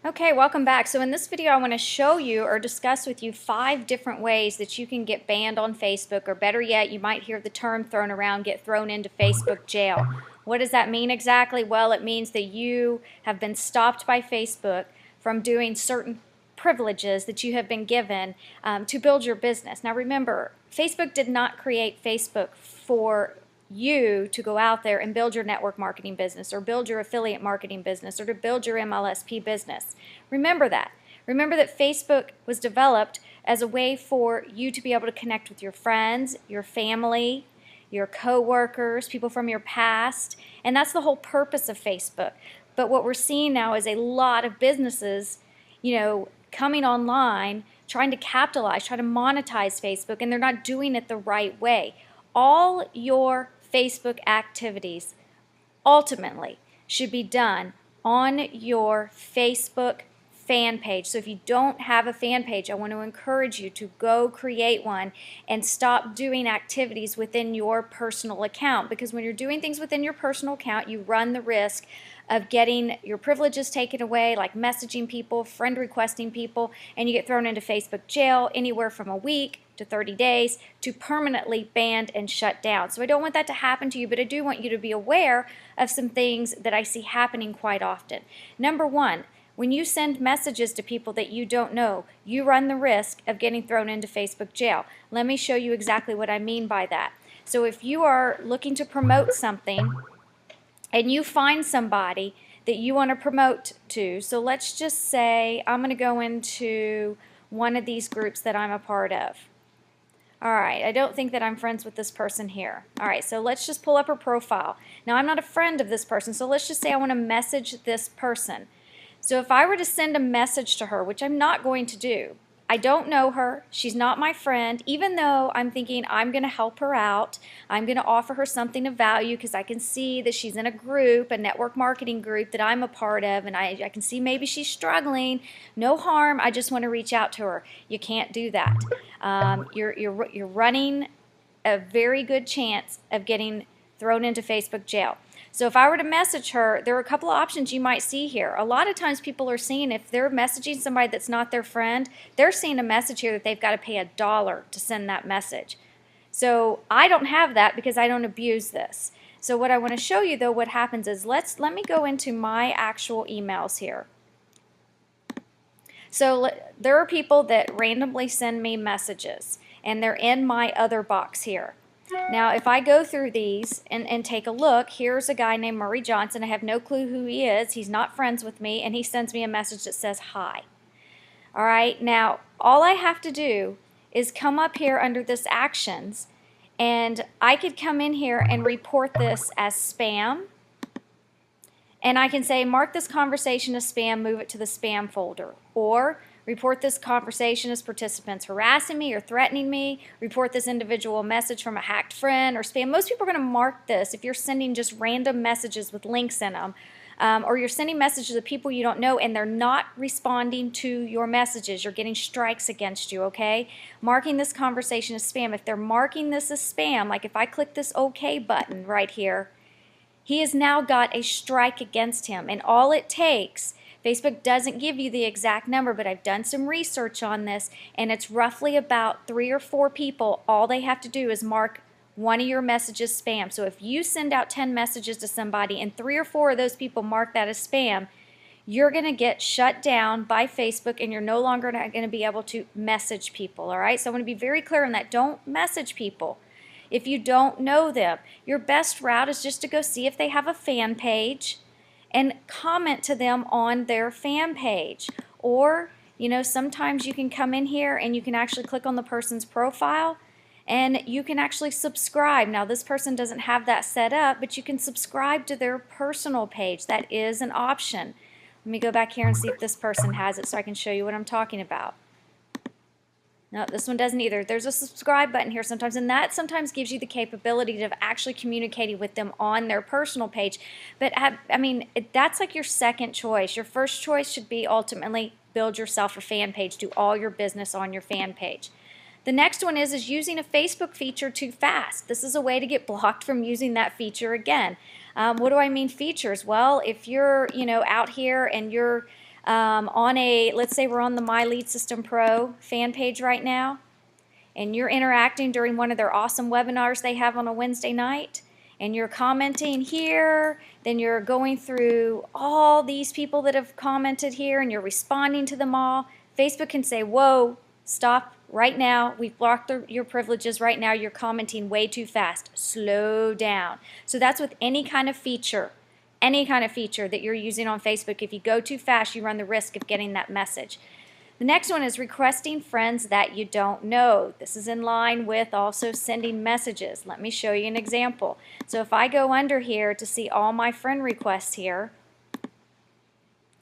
Okay, welcome back. So in this video I want to show you or discuss with you 5 different ways that you can get banned on Facebook, or better yet, you might hear the term thrown around, get thrown into Facebook jail. What does that mean exactly? Well, it means that you have been stopped by Facebook from doing certain privileges that you have been given to build your business. Now remember, Facebook did not create Facebook for you to go out there and build your network marketing business or build your affiliate marketing business or to build your MLSP business. Remember that. Remember that Facebook was developed as a way for you to be able to connect with your friends, your family, your co-workers, people from your past, and that's the whole purpose of Facebook. But what we're seeing now is a lot of businesses, coming online, trying to capitalize, trying to monetize Facebook, and they're not doing it the right way. All your Facebook activities ultimately should be done on your Facebook fan page. So if you don't have a fan page, I want to encourage you to go create one and stop doing activities within your personal account, because when you're doing things within your personal account, you run the risk of getting your privileges taken away, like messaging people, friend requesting people, and you get thrown into Facebook jail anywhere from a week to 30 days to permanently banned and shut down. So I don't want that to happen to you, but I do want you to be aware of some things that I see happening quite often. Number one, when you send messages to people that you don't know, you run the risk of getting thrown into Facebook jail. Let me show you exactly what I mean by that. So if you are looking to promote something and you find somebody that you want to promote to, so let's just say I'm going to go into one of these groups that I'm a part of. Alright, I don't think that I'm friends with this person here. Alright, so let's just pull up her profile. Now, I'm not a friend of this person, so let's just say I want to message this person. So if I were to send a message to her, which I'm not going to do, I don't know her, she's not my friend, even though I'm thinking I'm going to help her out, I'm going to offer her something of value because I can see that she's in a group, a network marketing group that I'm a part of, and I can see maybe she's struggling. No harm, I just want to reach out to her. You can't do that. You're running a very good chance of getting thrown into Facebook jail. So if I were to message her, there are a couple of options you might see here. A lot of times people are seeing, if they're messaging somebody that's not their friend, they're seeing a message here that they've got to pay $1 to send that message. So I don't have that because I don't abuse this. So what I want to show you though, what happens is, let me go into my actual emails here. So there are people that randomly send me messages, and they're in my other box here. Now, if I go through these and take a look, here's a guy named Murray Johnson. I have no clue who he is. He's not friends with me, and he sends me a message that says hi. All right, now, all I have to do is come up here under this actions, and I could come in here and report this as spam. And I can say, mark this conversation as spam, move it to the spam folder. Or report this conversation as participants harassing me or threatening me. Report this individual message from a hacked friend or spam. Most people are going to mark this if you're sending just random messages with links in them. Or you're sending messages to people you don't know and they're not responding to your messages. You're getting strikes against you, okay? Marking this conversation as spam. If they're marking this as spam, like if I click this OK button right here, he has now got a strike against him. And all it takes, Facebook doesn't give you the exact number, but I've done some research on this, and it's roughly about 3 or 4 people. All they have to do is mark one of your messages spam. So if you send out 10 messages to somebody and 3 or 4 of those people mark that as spam, you're going to get shut down by Facebook, and you're no longer going to be able to message people, all right? So I want to be very clear on that. Don't message people if you don't know them. Your best route is just to go see if they have a fan page and comment to them on their fan page. Or, sometimes you can come in here and you can actually click on the person's profile and you can actually subscribe. Now, this person doesn't have that set up, but you can subscribe to their personal page. That is an option. Let me go back here and see if this person has it so I can show you what I'm talking about. No, this one doesn't either. There's a subscribe button here sometimes, and that sometimes gives you the capability of actually communicating with them on their personal page. But, that's like your second choice. Your first choice should be ultimately build yourself a fan page. Do all your business on your fan page. The next one is using a Facebook feature too fast. This is a way to get blocked from using that feature again. What do I mean features? Well, if you're out here and you're let's say we're on the My Lead System Pro fan page right now, and you're interacting during one of their awesome webinars they have on a Wednesday night, and you're commenting here, then you're going through all these people that have commented here, and you're responding to them all, Facebook can say, whoa, stop right now. We've blocked your privileges right now. You're commenting way too fast. Slow down. So that's with any kind of feature. Any kind of feature that you're using on Facebook. If you go too fast, you run the risk of getting that message. The next one is requesting friends that you don't know. This is in line with also sending messages. Let me show you an example. So if I go under here to see all my friend requests here,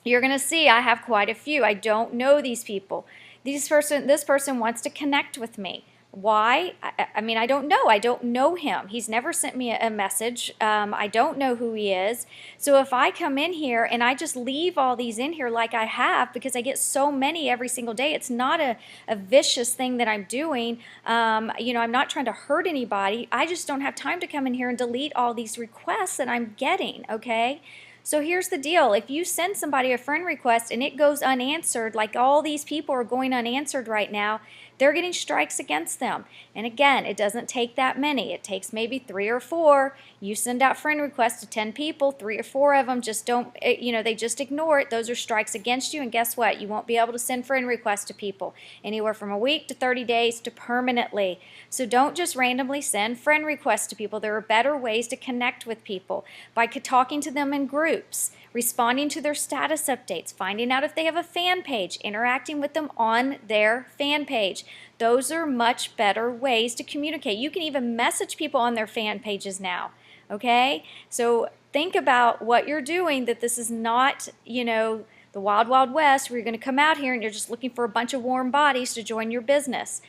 you're going to see I have quite a few. I don't know these people. This person wants to connect with me. Why? I mean, I don't know. I don't know him. He's never sent me a message. I don't know who he is. So if I come in here and I just leave all these in here like I have, because I get so many every single day, it's not a vicious thing that I'm doing. I'm not trying to hurt anybody. I just don't have time to come in here and delete all these requests that I'm getting, okay? So here's the deal. If you send somebody a friend request and it goes unanswered, like all these people are going unanswered right now, they're getting strikes against them. And again, it doesn't take that many. It takes maybe 3 or 4. You send out friend requests to 10 people, 3 or 4 of them just don't, they just ignore it. Those are strikes against you, and guess what? You won't be able to send friend requests to people anywhere from a week to 30 days to permanently. So don't just randomly send friend requests to people. There are better ways to connect with people by talking to them in groups, responding to their status updates, finding out if they have a fan page, interacting with them on their fan page. Those are much better ways to communicate. You can even message people on their fan pages now, okay? So think about what you're doing, that this is not, the wild, wild west where you're going to come out here and you're just looking for a bunch of warm bodies to join your business.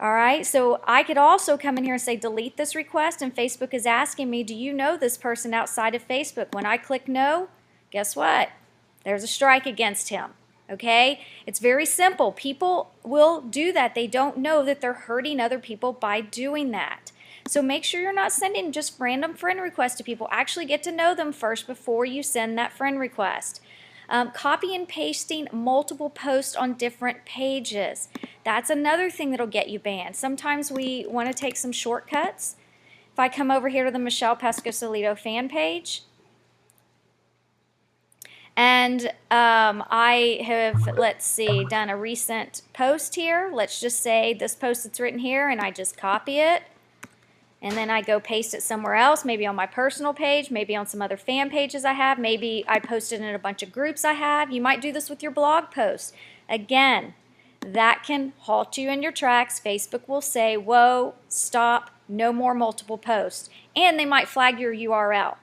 All right, so I could also come in here and say delete this request, and Facebook is asking me, do you know this person outside of Facebook? When I click no, guess what? There's a strike against him, okay? It's very simple. People will do that. They don't know that they're hurting other people by doing that. So make sure you're not sending just random friend requests to people. Actually get to know them first before you send that friend request. Copy and pasting multiple posts on different pages. That's another thing that'll get you banned. Sometimes we want to take some shortcuts. If I come over here to the Michelle Pescosolido fan page, and I have, let's see, done a recent post here. Let's just say this post that's written here, and I just copy it. And then I go paste it somewhere else, maybe on my personal page, maybe on some other fan pages I have, maybe I posted in a bunch of groups I have. You might do this with your blog posts. Again, that can halt you in your tracks. Facebook will say, whoa, stop, no more multiple posts. And they might flag your URL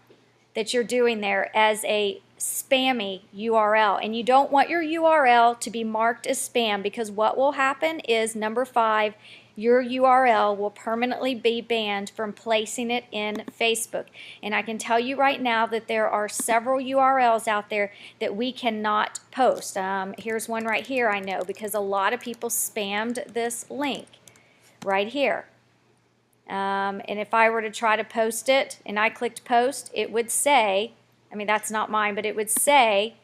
that you're doing there as a spammy URL. And you don't want your URL to be marked as spam, because what will happen is, number 5, your URL will permanently be banned from placing it in Facebook. And I can tell you right now that there are several URLs out there that we cannot post. Here's one right here, I know, because a lot of people spammed this link right here. And if I were to try to post it and I clicked post, it would say, I mean, that's not mine, but it would say,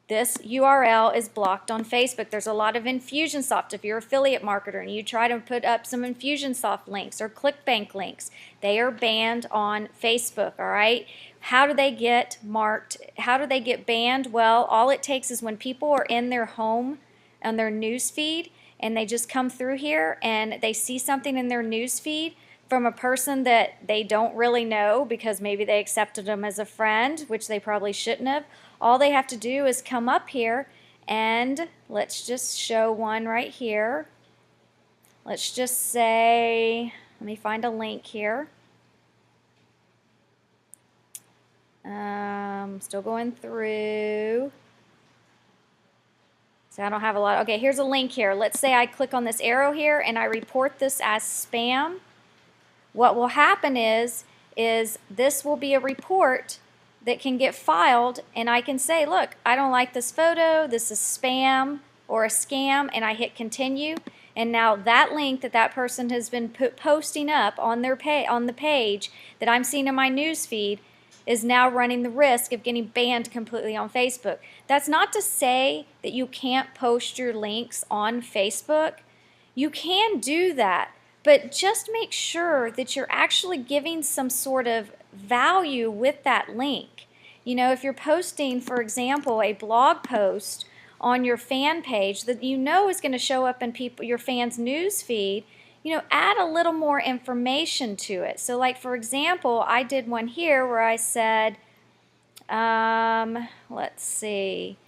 this URL is blocked on Facebook. There's a lot of Infusionsoft. If you're an affiliate marketer and you try to put up some Infusionsoft links or ClickBank links, they are banned on Facebook, all right? How do they get marked? How do they get banned? Well, all it takes is when people are in their home on their news feed and they just come through here and they see something in their news feed from a person that they don't really know because maybe they accepted them as a friend, which they probably shouldn't have. All they have to do is come up here, and let's just show one right here. Let's just say, let me find a link here. Still going through. So I don't have a lot. Okay, here's a link here. Let's say I click on this arrow here and I report this as spam. What will happen is this will be a report that can get filed, and I can say, look, I don't like this photo, this is spam or a scam, and I hit continue, and now that link that that person has been posting up on their on the page that I'm seeing in my news feed, is now running the risk of getting banned completely on Facebook. That's not to say that you can't post your links on Facebook. You can do that, but just make sure that you're actually giving some sort of value with that link. You know, if you're posting, for example, a blog post on your fan page that you know is going to show up in your fans' news feed, you know, add a little more information to it. So like, for example, I did one here where I said, let's see,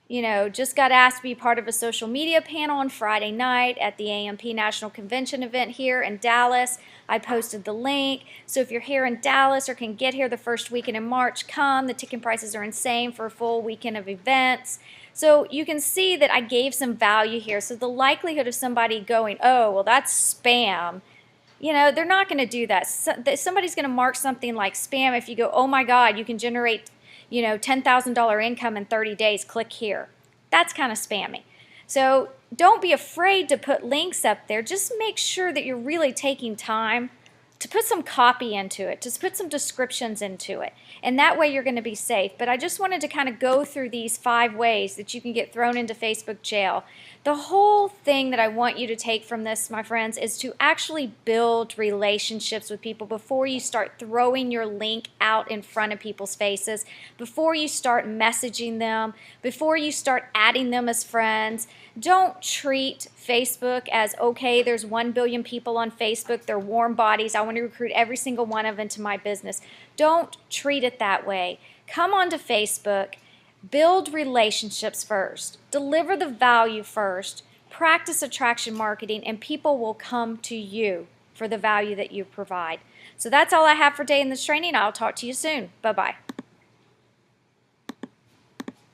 you know, just got asked to be part of a social media panel on Friday night at the AMP National Convention event here in Dallas. I posted the link. So if you're here in Dallas or can get here the first weekend in March, come. The ticket prices are insane for a full weekend of events. So you can see that I gave some value here. So the likelihood of somebody going, oh, well, that's spam, you know, they're not going to do that. Somebody's going to mark something like spam if you go, oh my God, you can generate, you know, $10,000 income in 30 days, click here. That's kind of spammy. So don't be afraid to put links up there. Just make sure that you're really taking time to put some copy into it, to put some descriptions into it. And that way you're going to be safe. But I just wanted to kind of go through these 5 ways that you can get thrown into Facebook jail. The whole thing that I want you to take from this, my friends, is to actually build relationships with people before you start throwing your link out in front of people's faces, before you start messaging them, before you start adding them as friends. Don't treat Facebook as, okay, there's 1 billion people on Facebook, they're warm bodies, I want to recruit every single one of them to my business. Don't treat it that way. Come onto Facebook, build relationships first, deliver the value first, practice attraction marketing, and people will come to you for the value that you provide. So that's all I have for today in this training. I'll talk to you soon. Bye-bye.